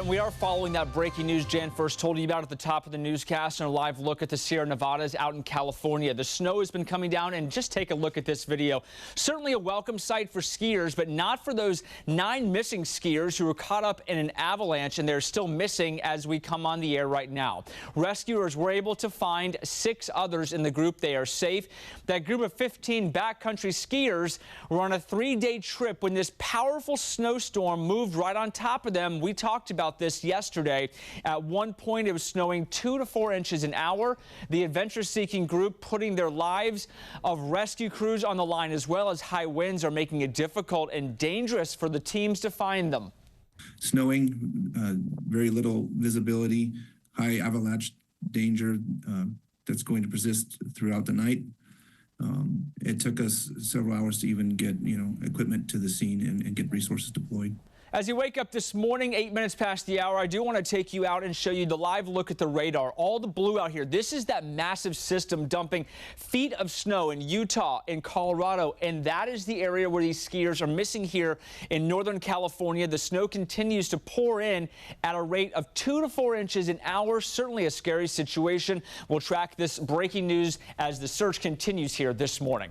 And we are following that breaking news Jan first told you about at the top of the newscast and a live look at the Sierra Nevadas out in California. The snow has been coming down, and just take a look at this video. Certainly a welcome sight for skiers, but not for those 9 missing skiers who were caught up in an avalanche, and they're still missing as we come on the air right now. Rescuers were able to find 6 others in the group. They are safe. That group of 15 backcountry skiers were on a 3-day trip when this powerful snowstorm moved right on top of them. We talked about this yesterday. At one point, it was snowing 2 to 4 inches an hour. The adventure-seeking group putting their lives of rescue crews on the line, as well as high winds, are making it difficult and dangerous for the teams to find them. Snowing, very little visibility, high avalanche danger that's going to persist throughout the night. It took us several hours to even get, equipment to the scene and get resources deployed. As you wake up this morning, 8 minutes past the hour, I do want to take you out and show you the live look at the radar. All the blue out here. This is that massive system dumping feet of snow in Utah, in Colorado, and that is the area where these skiers are missing here in Northern California. The snow continues to pour in at a rate of 2 to 4 inches an hour. Certainly a scary situation. We'll track this breaking news as the search continues here this morning.